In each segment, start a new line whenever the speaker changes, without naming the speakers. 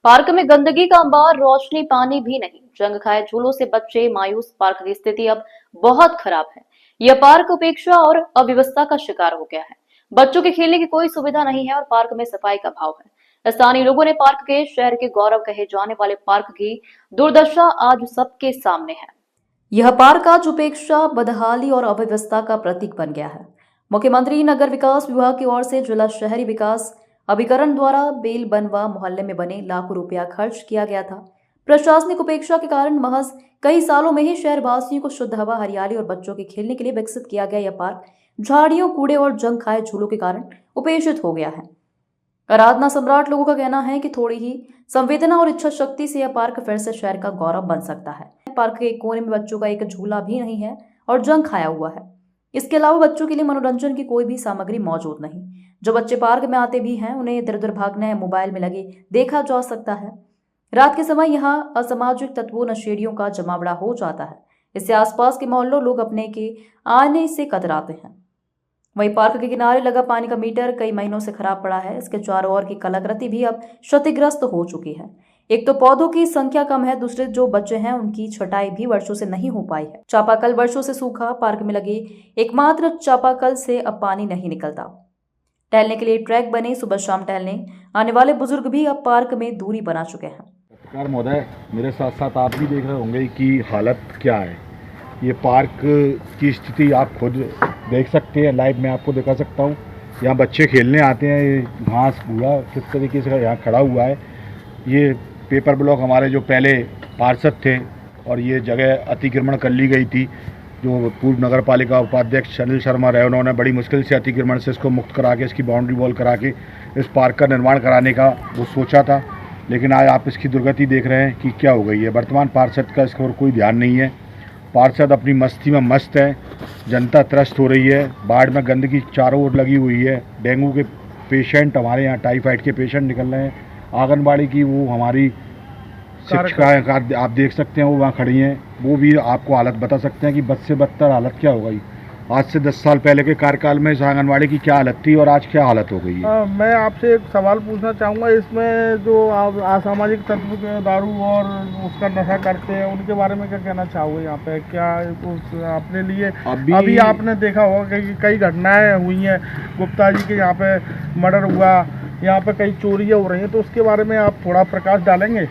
Park में गंदगी का अंबार, रोशनी पानी भी नहीं, जंग खाए झूलों से बच्चे मायूस। पार्क की स्थिति अब बहुत खराब है। यह पार्क उपेक्षा और अव्यवस्था का शिकार हो गया है। बच्चों के खेलने की कोई सुविधा नहीं है और पार्क में सफाई का अभाव है। स्थानीय लोगों ने पार्क के शहर के गौरव कहे जाने वाले पार्क की दुर्दशा आज सबके सामने है। यह पार्क आज उपेक्षा, बदहाली और अव्यवस्था का प्रतीक बन गया है। मुख्यमंत्री नगर विकास विभाग की ओर से जिला शहरी विकास अभिकरण द्वारा बेल बनवा मोहल्ले में बने लाखों रुपया खर्च किया गया था। प्रशासनिक उपेक्षा के कारण महज कई सालों में ही शहरवासियों को शुद्ध हवा, हरियाली और बच्चों के खेलने के लिए विकसित किया गया यह पार्क झाड़ियों, कूड़े और जंग खाए झूलों के कारण उपेक्षित हो गया है। आराधना सम्राट लोगों का कहना है कि थोड़ी ही संवेदना और इच्छा शक्ति से यह पार्क फिर से शहर का गौरव बन सकता है। पार्क के एक कोने में बच्चों का एक झूला भी नहीं है और जंग खाया हुआ है। इसके अलावा बच्चों के लिए मनोरंजन की कोई भी सामग्री मौजूद नहीं। जो बच्चे पार्क में आते भी हैं उन्हें इधर उधर भागने, मोबाइल में लगे देखा जा सकता है। रात के समय यहाँ असामाजिक तत्वों, नशेड़ियों का जमावड़ा हो जाता है। इससे आसपास के मोहल्लों लोग अपने के आने से कतराते हैं। वहीं पार्क के किनारे लगा पानी का मीटर कई महीनों से खराब पड़ा है। इसके चारों ओर की कलाकृति भी अब क्षतिग्रस्त हो चुकी है। एक तो पौधों की संख्या कम है, दूसरे जो बच्चे हैं उनकी छटाई भी वर्षों से नहीं हो पाई है। चापाकल वर्षों से सूखा, पार्क में लगे एकमात्र चापाकल से अब पानी नहीं निकलता। टहलने के लिए ट्रैक बने, सुबह शाम टहलने आने वाले बुजुर्ग भी अब पार्क में दूरी बना चुके हैं।
पत्रकार महोदय, मेरे साथ साथ आप भी देख रहे होंगे कि हालत क्या है। ये पार्क की स्थिति आप खुद देख सकते हैं, लाइव में आपको दिखा सकता हूँ। यहाँ बच्चे खेलने आते हैं, ये घास भूरा किस तरीके से यहाँ खड़ा हुआ है। ये पेपर ब्लॉक हमारे जो पहले पार्षद थे और ये जगह अतिक्रमण कर ली गई थी, जो पूर्व नगर पालिका उपाध्यक्ष अनिल शर्मा रहे, उन्होंने बड़ी मुश्किल से अतिक्रमण से इसको मुक्त करा के, इसकी बाउंड्री वॉल करा के इस पार्क का निर्माण कराने का वो सोचा था। लेकिन आज आप इसकी दुर्गति देख रहे हैं कि क्या हो गई है। वर्तमान पार्षद का इसका और कोई ध्यान नहीं है। पार्षद अपनी मस्ती में मस्त है, जनता त्रस्त हो रही है। बाढ़ में गंदगी चारों ओर लगी हुई है। डेंगू के पेशेंट, हमारे यहाँ टाइफाइड के पेशेंट निकल रहे हैं। आंगनबाड़ी की वो हमारी शिक्षिकाएँ आप देख सकते हैं, वो वहाँ खड़ी हैं, वो भी आपको हालत बता सकते हैं कि बद से बदतर हालत क्या हो गई। आज से 10 साल पहले के कार्यकाल में इस आंगनबाड़ी की क्या हालत थी और आज क्या हालत हो गई है।
मैं आपसे एक सवाल पूछना चाहूँगा। इसमें जो आप असामाजिक तत्व के दारू और उसका नशा करते हैं, उनके बारे में क्या कहना चाहोगे? यहाँ पे क्या अपने लिए अभी आपने देखा होगा कि कई घटनाएं हुई हैं, गुप्ता जी के यहाँ पे मर्डर हुआ, यहाँ पे कई चोरियाँ हो रही हैं, तो उसके बारे में आप थोड़ा प्रकाश डालेंगे?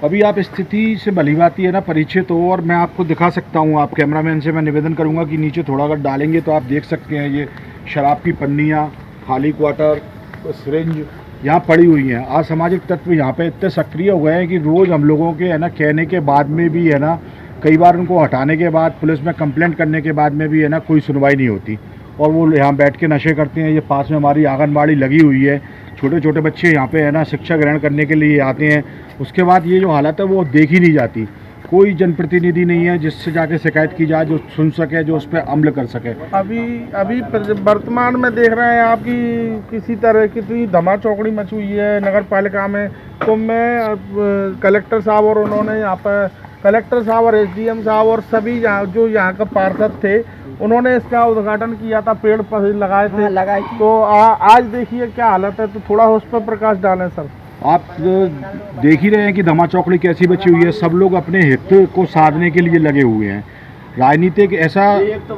अभी आप स्थिति से भली भांति है ना परिचित हो, और मैं आपको दिखा सकता हूँ। आप कैमरामैन से मैं निवेदन करूँगा कि नीचे थोड़ा अगर डालेंगे तो आप देख सकते हैं ये शराब की पन्नियाँ, खाली क्वार्टर, सिरिंज यहाँ पड़ी हुई हैं। असामाजिक तत्व यहाँ पे इतने सक्रिय हो गए हैं कि रोज़ हम लोगों के है ना कहने के बाद में भी है ना, कई बार उनको हटाने के बाद, पुलिस में कंप्लेंट करने के बाद में भी है ना कोई सुनवाई नहीं होती और वो यहाँ बैठ के नशे करते हैं। ये पास में हमारी आंगनबाड़ी लगी हुई है, छोटे छोटे बच्चे यहाँ पे है ना शिक्षा ग्रहण करने के लिए आते हैं। उसके बाद ये जो हालत है वो देखी नहीं जाती। कोई जनप्रतिनिधि नहीं है जिससे जाके शिकायत की जाए, जो सुन सके, जो उस पर अमल कर सके।
अभी वर्तमान में देख रहे हैं आप कि किसी तरह की धमा चौकड़ी मची हुई है नगर पालिका में। तो मैं कलेक्टर साहब और उन्होंने यहाँ पर कलेक्टर साहब और एसडीएम साहब और सभी जो यहाँ का पार्षद थे, उन्होंने इसका उद्घाटन किया था, पेड़ लगाए थे। लगाए। तो आज देखिए क्या हालत है, तो थोड़ा उस पर प्रकाश डालें सर।
आप देख ही रहे हैं कि धमा चौकड़ी कैसी बची हुई है। सब लोग अपने हित को साधने के लिए लगे हुए हैं। राजनीति एक ऐसा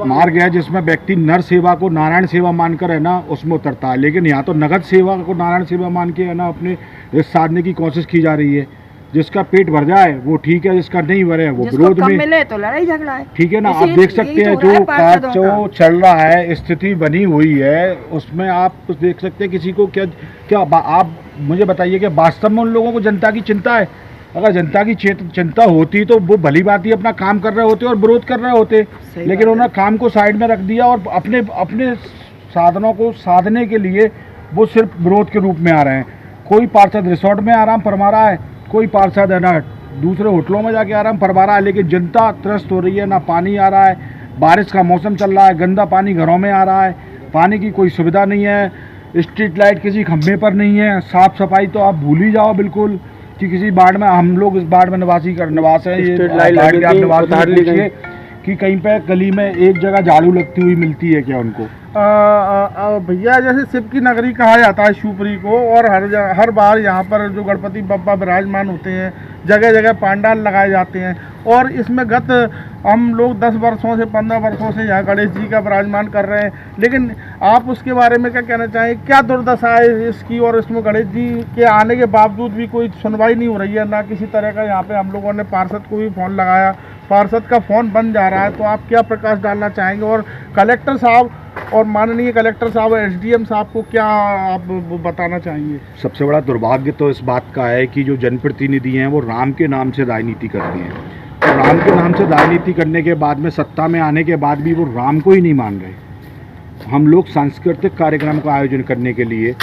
मार्ग है जिसमें व्यक्ति नर सेवा को नारायण सेवा मानकर है ना उसमें उतरता है, लेकिन यहाँ तो नगद सेवा को नारायण सेवा मान के है ना अपने हित साधने की कोशिश की जा रही है। जिसका पेट भर जाए वो ठीक है, जिसका नहीं भरे वो विरोध में मिले तो लड़ाई झगड़ा है, ठीक है ना। आप देख सकते हैं जो चल रहा है, स्थिति बनी हुई है, उसमें आप देख सकते हैं किसी को क्या आप मुझे बताइए कि वास्तव में उन लोगों को जनता की चिंता है? अगर जनता की चिंता होती तो वो भली बात ही अपना काम कर रहे होते और विरोध कर रहे होते, लेकिन उन्होंने काम को साइड में रख दिया और अपने साधनों को साधने के लिए वो सिर्फ विरोध के रूप में आ रहे हैं। कोई पार्षद रिसोर्ट में आराम फरमा रहा है, कोई पार्षद है ना दूसरे होटलों में जाके आराम फरमा रहा है, लेकिन जनता त्रस्त हो रही है। ना पानी आ रहा है, बारिश का मौसम चल रहा है, गंदा पानी घरों में आ रहा है, पानी की कोई सुविधा नहीं है, स्ट्रीट लाइट किसी खंभे पर नहीं है, साफ सफाई तो आप भूल ही जाओ बिल्कुल कि किसी बाढ़ में, हम लोग इस बाढ़ में निवास है, ये बाढ़ के आप निवासी पूछिए कि कहीं पे गली में एक जगह झाड़ू लगती हुई मिलती है क्या उनको?
भैया जैसे शिव की नगरी कहा जाता है शिवपुरी को, और हर बार यहाँ पर जो गणपति बप्पा विराजमान होते हैं, जगह जगह पंडाल लगाए जाते हैं, और इसमें गत हम लोग 10 वर्षों से 15 वर्षों से यहाँ गणेश जी का विराजमान कर रहे हैं। लेकिन आप उसके बारे में क्या कहना चाहें, क्या दुर्दशा है इसकी, और इसमें गणेश जी के आने के बावजूद भी कोई सुनवाई नहीं हो रही है, ना किसी तरह का। यहाँ पे हम लोगों ने पार्षद को भी फ़ोन लगाया, पार्षद का फ़ोन बंद जा रहा है। तो आप क्या प्रकाश डालना चाहेंगे, और कलेक्टर साहब और माननीय कलेक्टर साहब और एसडीएम साहब को क्या आप बताना चाहेंगे?
सबसे बड़ा दुर्भाग्य तो इस बात का है कि जो जनप्रतिनिधि हैं वो राम के नाम से राजनीति करते हैं, और राम के नाम से राजनीति करने के बाद में सत्ता में आने के बाद भी वो राम को ही नहीं मान रहे। हम लोग सांस्कृतिक कार्यक्रम का आयोजन करने के लिए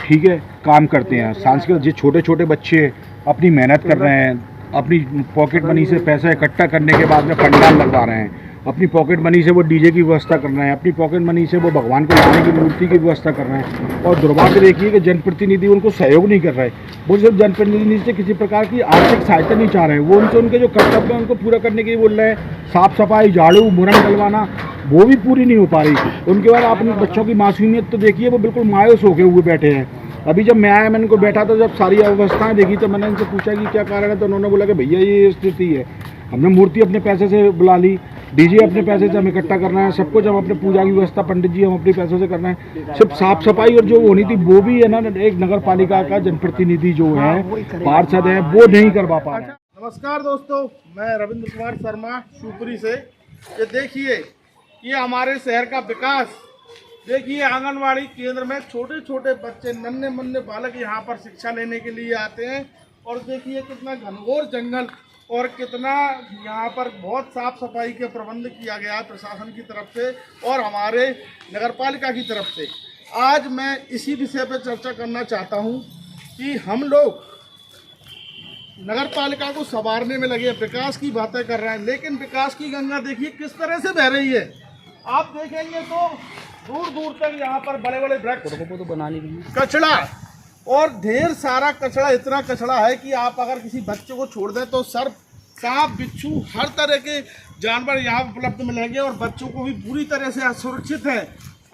ठीक है काम करते हैं। सांस्कृतिक जो छोटे छोटे बच्चे अपनी मेहनत कर रहे हैं, अपनी पॉकेट मनी से पैसा इकट्ठा करने के बाद में पंडाल लगवा रहे हैं, अपनी पॉकेट मनी से वो डीजे की व्यवस्था कर रहे हैं, अपनी पॉकेट मनी से वो भगवान को लाने की मूर्ति की व्यवस्था कर रहे हैं। और दुर्भाग्य देखिए कि जनप्रतिनिधि उनको सहयोग नहीं कर रहे। वो सिर्फ जनप्रतिनिधि से किसी प्रकार की आर्थिक सहायता नहीं चाह रहे हैं, वो उनसे उनके जो कर्तव्य हैं उनको पूरा करने के लिए बोल रहे हैं। साफ सफाई, झाड़ू, मुरन डलवाना, वो भी पूरी नहीं हो पा रही। उनके बाद अपने बच्चों की मासूमियत तो देखिए, वो बिल्कुल मायूस होकर हुए बैठे हैं। अभी जब मैं आया, मैंने इनको बैठा तो जब सारी अवस्थाएं देखी तो मैंने इनसे पूछा कि क्या कारण है, तो उन्होंने बोला कि भैया ये स्थिति है। हमने मूर्ति अपने पैसे से बुला ली, डीजे अपने पैसे से हम इकट्ठा करना है, सब कुछ हम अपने पूजा की व्यवस्था पंडित जी हम अपने पैसों से करना है। सिर्फ साफ सफाई और जो होनी थी वो भी है ना, एक नगर पालिका का जनप्रतिनिधि जो है, पार्षद है, वो नहीं करवा पा रहे हैं।
नमस्कार दोस्तों, मैं रविंद्र कुमार शर्मा शिवपुरी से। ये देखिए, ये हमारे शहर का विकास देखिए। आंगनवाड़ी केंद्र में छोटे छोटे बच्चे, नन्हे मुन्ने बालक यहाँ पर शिक्षा लेने के लिए आते हैं, और देखिए कितना घनघोर जंगल और कितना यहाँ पर बहुत साफ सफाई के प्रबंध किया गया है प्रशासन की तरफ से और हमारे नगरपालिका की तरफ से। आज मैं इसी विषय पर चर्चा करना चाहता हूँ कि हम लोग नगरपालिका को संवारने में लगे, विकास की बातें कर रहे हैं, लेकिन विकास की गंगा देखिए किस तरह से बह रही है। आप देखेंगे तो दूर दूर तक यहाँ पर बड़े बड़े वृक्ष, तो बनाने कचरा और ढेर सारा कचरा, इतना कचरा है कि आप अगर किसी बच्चे को छोड़ दें तो सर्प, सांप, बिच्छू, हर तरह के जानवर यहाँ उपलब्ध मिलेंगे और बच्चों को भी पूरी तरह से असुरक्षित है।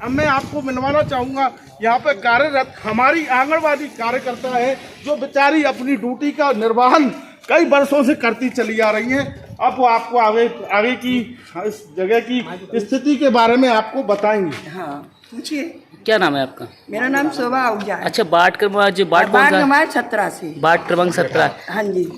अब मैं आपको मिलवाना चाहूँगा यहाँ पे कार्यरत हमारी आंगनबाड़ी कार्यकर्ता है, जो बेचारी अपनी ड्यूटी का निर्वहन कई वर्षों से करती चली आ रही हैं। अब वो आपको आगे की इस जगह की स्थिति के बारे में आपको बताएंगे।
हाँ, पूछिए।
क्या नाम है आपका?
मेरा नाम शोभा आहूजा है।
अच्छा, बाट क्रमांक जो बाट कौन सा?
क्रमांक 17 से।
बाट क्रमांक 17।
हाँ जी,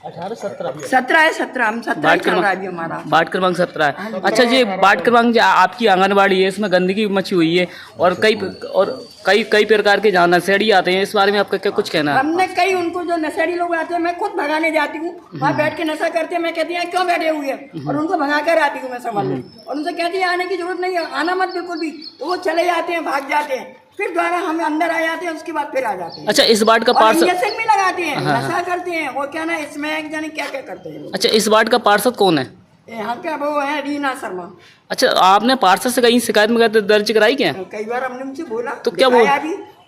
17 है, 17 हम 17 चल रहा है अभी हमारा।
बाट क्रमांक 17 है। अच्छा जी, बाट क्रमांक जो आपकी आंगनबाड़ी है, इसमें गंदगी मची हुई है और कई प्रकार के जहाँ नशेड़ी आते हैं, इस बारे में आपका क्या कुछ कहना है?
हमने कई उनको जो नशेड़ी लोग आते हैं, मैं खुद भगाने जाती हूँ, वहाँ बैठ के नशा करते हैं, मैं कहती हूँ क्यों बैठे हुए हैं, और उनको भगा कर आती हूँ मैं संभाल, और उनसे कहती है आने की जरूरत नहीं है, आना मत बिल्कुल भी, तो वो चले जाते हैं, भाग जाते हैं, फिर दोबारा हम अंदर आ जाते हैं, उसके बाद फिर आ जाते हैं।
अच्छा, इस बाट का पार्षद
इंजेक्शन भी लगाते हैं, नशा करते हैं, वो क्या ना इसमें जाने क्या क्या करते हैं।
अच्छा, इस बाट का पार्षद कौन है?
यहाँ का वो है रीना शर्मा।
अच्छा, आपने पार्षद से कहीं शिकायत में दर्ज कराई क्या?
कई बार हमने उनसे बोला,
तो क्या बोला?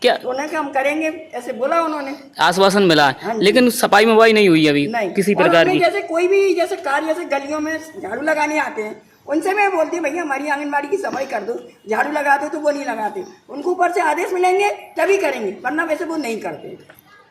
क्या
उन्होंने कहा हम करेंगे, ऐसे बोला उन्होंने,
आश्वासन मिला है,
हाँ,
लेकिन सफाई में नहीं हुई अभी
नहीं
किसी
और
प्रकार की।
जैसे कोई भी जैसे कार्य, जैसे गलियों में झाड़ू लगाने आते हैं, उनसे मैं बोलती हूँ भैया हमारी आंगनबाड़ी की सफाई कर दो, झाड़ू लगा दो, तो वो नहीं लगाते, उनको ऊपर से आदेश मिलेंगे तभी करेंगे, वरना वैसे वो नहीं करते।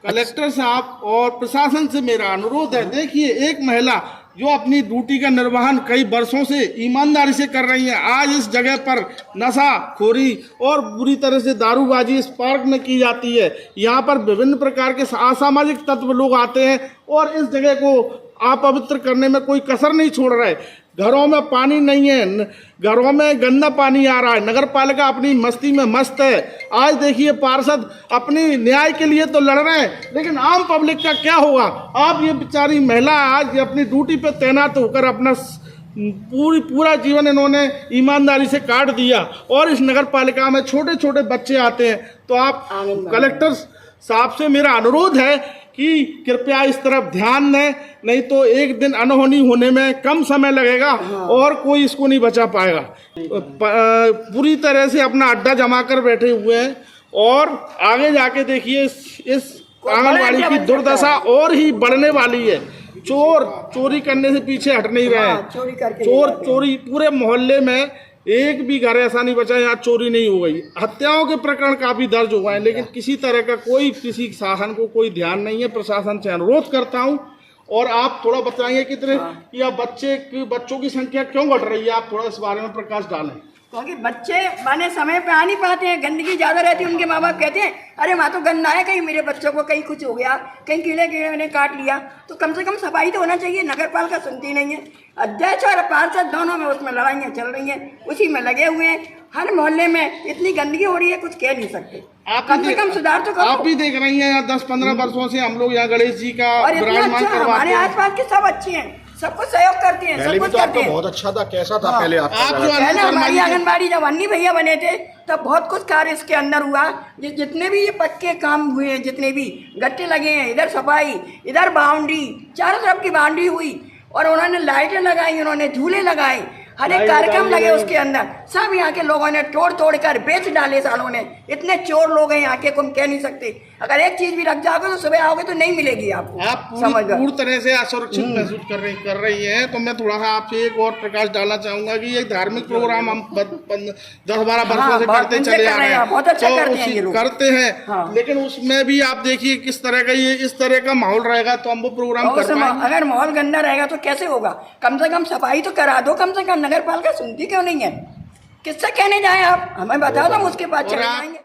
कलेक्टर साहब और प्रशासन से मेरा अनुरोध है, देखिए एक महिला जो अपनी ड्यूटी का निर्वहन कई वर्षों से ईमानदारी से कर रही है, आज इस जगह पर नशाखोरी और बुरी तरह से दारूबाजी इस पार्क में की जाती है। यहाँ पर विभिन्न प्रकार के असामाजिक तत्व लोग आते हैं और इस जगह को अपवित्र करने में कोई कसर नहीं छोड़ रहे। घरों में पानी नहीं है, घरों में गंदा पानी आ रहा है, नगर पालिका अपनी मस्ती में मस्त है। आज देखिए पार्षद अपनी न्याय के लिए तो लड़ रहे हैं, लेकिन आम पब्लिक का क्या होगा? आप ये बेचारी महिला आज अपनी ड्यूटी पे तैनात होकर अपना पूरा जीवन इन्होंने ईमानदारी से काट दिया, और इस नगर पालिका में छोटे छोटे बच्चे आते हैं। तो आप कलेक्टर साहब से मेरा अनुरोध है कि कृपया इस तरफ ध्यान दें, नहीं तो एक दिन अनहोनी होने में कम समय लगेगा और कोई इसको नहीं बचा पाएगा। पूरी तरह से अपना अड्डा जमा कर बैठे हुए हैं, और आगे जाके देखिए इस आंगनबाड़ी की दुर्दशा और ही बढ़ने वाली है। चोर चोरी करने से पीछे हट नहीं रहे हैं।
चोरी करके
चोरी पूरे मोहल्ले में एक भी घर ऐसा नहीं बचा यहाँ चोरी नहीं हो गई। हत्याओं के प्रकरण काफी दर्ज हो गए हैं, लेकिन किसी तरह का किसी शासन को कोई ध्यान नहीं है। प्रशासन से अनुरोध करता हूँ, और आप थोड़ा बताएंगे कितने या बच्चों की संख्या क्यों घट रही है, आप थोड़ा इस बारे में प्रकाश डालें।
क्योंकि बच्चे माने समय पे आ नहीं पाते हैं, गंदगी ज्यादा रहती है। उनके माँ बाप कहते हैं अरे वहाँ तो गंदा है, कहीं मेरे बच्चों को कहीं कुछ हो गया, कहीं कीड़े ने काट लिया, तो कम से कम सफाई तो होना चाहिए। नगर पालिका सुनती नहीं है। अध्यक्ष और पार्षद दोनों में उसमें लड़ाइयाँ चल रही हैं, उसी में लगे हुए हैं। हर मोहल्ले में इतनी गंदगी हो रही है, कुछ कह नहीं सकते।
आप
कम से कम सुधार तो करो।
आप भी देख रही हैं 10-15 वर्षों से हम लोग यहाँ गणेश जी का
और इतना
विराजमान
अच्छा,
करवाते
हमारे
हैं।
आसपास के सब अच्छे हैं, सबको सहयोग करते हैं, सब कुछ करते हैं।
बहुत अच्छा था, कैसा था पहले
आप जो
पहले हमारी
आंगनबाड़ी
आंगनबाड़ी जब अन्नी भैया बने थे तब बहुत कुछ कार्य इसके अंदर हुआ। जितने भी ये पक्के काम हुए हैं, जितने भी गट्टे लगे हैं, इधर सफाई, इधर बाउंड्री, चारों तरफ की बाउंड्री हुई, और उन्होंने लाइटें लगाई, उन्होंने झूले लगाए, हर एक कार्यक्रम लगे उसके अंदर। सब यहाँ के लोगों ने तोड़ कर बेच डाले सालों ने। इतने चोर लोग हैं यहाँ के, तुम कह नहीं सकते। अगर एक चीज भी रख जाओगे तो सुबह आओगे तो नहीं मिलेगी आपको।
आप
समझ गए?
पूरी तरह से असुरक्षित महसूस कर रही हैं। तो मैं थोड़ा सा आपसे एक और प्रकाश डालना चाहूंगा कि ये धार्मिक प्रोग्राम हम 10-12 वर्षों से करते चले आ रहे हैं,
बहुत अच्छा करते हैं ये लोग।
करते हैं, लेकिन उसमें भी आप देखिए किस तरह का ये इस तरह का माहौल रहेगा तो हम वो प्रोग्राम कर पाएंगे।
अगर माहौल गंदा रहेगा तो कैसे होगा? कम से कम सफाई तो करा दो। कम से कम नगर पालिका सुनती क्यों नहीं है? किससे कहने जाए आप? हमें बताओ, हम उसके पास चले जाएंगे।